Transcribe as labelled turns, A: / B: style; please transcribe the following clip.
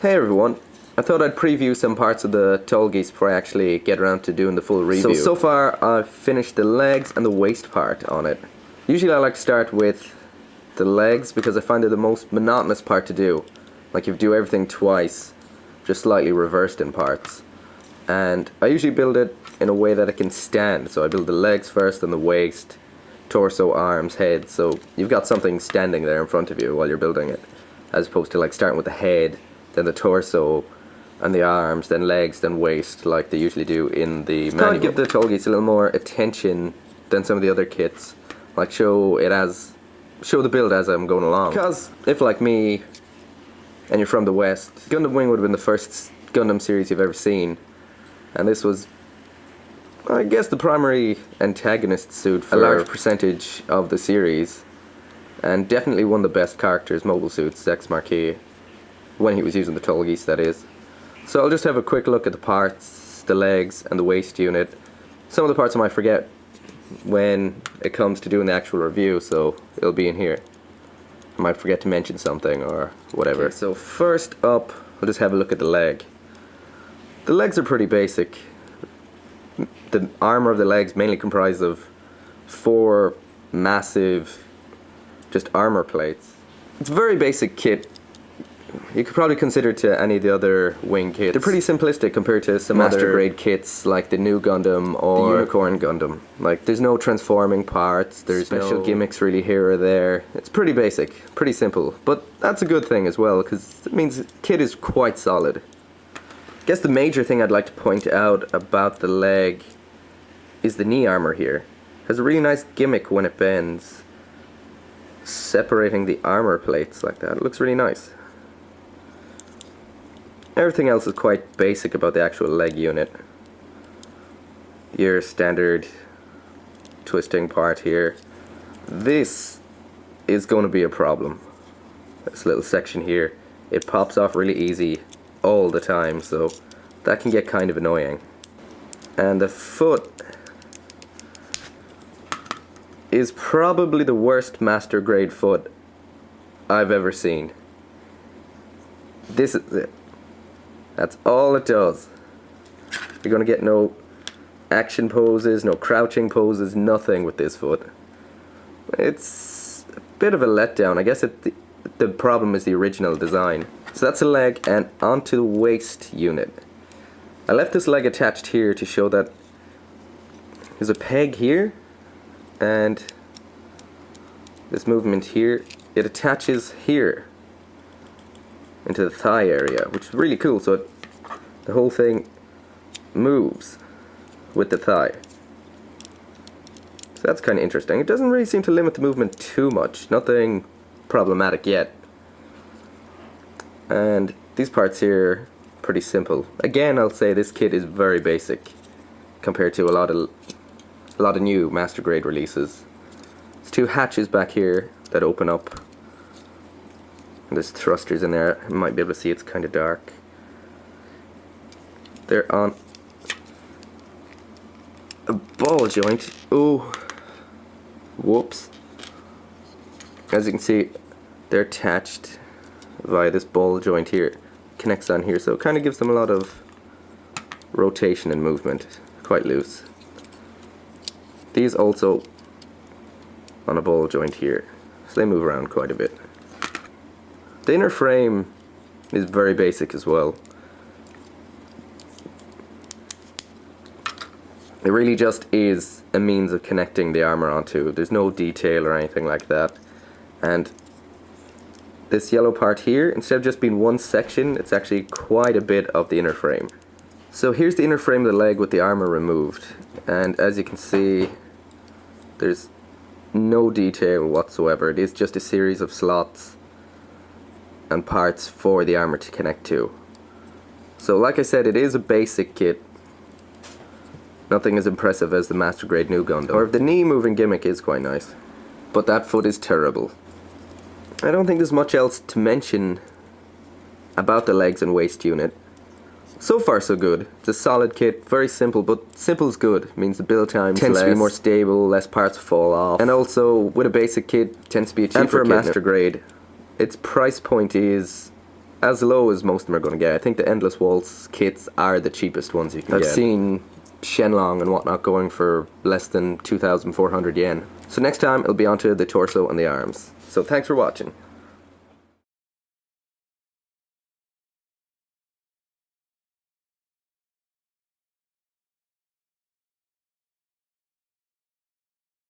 A: Hey everyone, I thought I'd preview some parts of the Tallgeese before I actually get around to doing the full review. So far I've finished the legs and the waist part on it. Usually I like to start with the legs because I find they're the most monotonous part to do. Like you do everything twice, just slightly reversed in parts. And I usually build it in a way that it can stand. So I build the legs first, then the waist, torso, arms, head. So you've got something standing there in front of you while you're building it, as opposed to like starting with the head, then the torso, and the arms, then legs, then waist, like they usually do in the manual. Kind of give the Tallgeese a little more attention than some of the other kits. Like show the build as I'm going along. Because if like me, and you're from the West, Gundam Wing would have been the first Gundam series you've ever seen, and this was, I guess, the primary antagonist suit for a large percentage of the series, and definitely one of the best characters, mobile suits, Zex Marquis, when he was using the Tallgeese, that is. So I'll just have a quick look at the parts, the legs, and the waist unit. Some of the parts I might forget when it comes to doing the actual review, so it'll be in here. I might forget to mention something or whatever. Okay, so first up, we'll just have a look at the leg. The legs are pretty basic. The armor of the legs mainly comprised of 4 massive just armor plates. It's a very basic kit. You could probably consider it to any of the other wing kits. They're pretty simplistic compared to some master grade kits like the new Gundam or the Unicorn Gundam. Like there's no transforming parts, there's special gimmicks really here or there. It's pretty basic, pretty simple, but that's a good thing as well because it means the kit is quite solid. I guess the major thing I'd like to point out about the leg is the knee armor here. It has a really nice gimmick when it bends, separating the armor plates like that. It looks really nice. Everything else is quite basic about the actual leg unit. Your standard twisting part here. This is going to be a problem. This little section here, it pops off really easy all the time, so that can get kind of annoying. And the foot is probably the worst master grade foot I've ever seen. This is it. That's all it does. You're gonna get no action poses, no crouching poses, nothing with this foot. It's a bit of a letdown. I guess the problem is the original design. So that's a leg, and onto the waist unit. I left this leg attached here to show that there's a peg here, and this movement here, it attaches here into the thigh area, which is really cool. So the whole thing moves with the thigh. So that's kind of interesting. It doesn't really seem to limit the movement too much. Nothing problematic yet. And these parts here, pretty simple. Again, I'll say this kit is very basic compared to a lot of new master grade releases. There's 2 hatches back here that open up. There's thrusters in there. You might be able to see it's kind of dark. They're on a ball joint. Oh, whoops. As you can see, they're attached via this ball joint here. Connects on here, so it kind of gives them a lot of rotation and movement. Quite loose. These also on a ball joint here, so they move around quite a bit. The inner frame is very basic as well. It really just is a means of connecting the armor onto. There's no detail or anything like that. And this yellow part here, instead of just being one section, it's actually quite a bit of the inner frame. So here's the inner frame of the leg with the armor removed. And as you can see, there's no detail whatsoever. It is just a series of slots and parts for the armor to connect to. So like I said, it is a basic kit. Nothing as impressive as the master grade new Gundam. Or the knee moving gimmick is quite nice, but that foot is terrible. I don't think there's much else to mention about the legs and waist unit. So far so good. It's a solid kit, very simple, but simple's good. It means the build time tends to be more stable, less parts fall off, and also with a basic kit tends to be a cheaper kit. And for a master grade, its price point is as low as most of them are going to get. I think the Endless Waltz kits are the cheapest ones you can get. I've seen Shenlong and whatnot going for less than 2,400 yen. So next time it'll be onto the torso and the arms. So thanks for watching.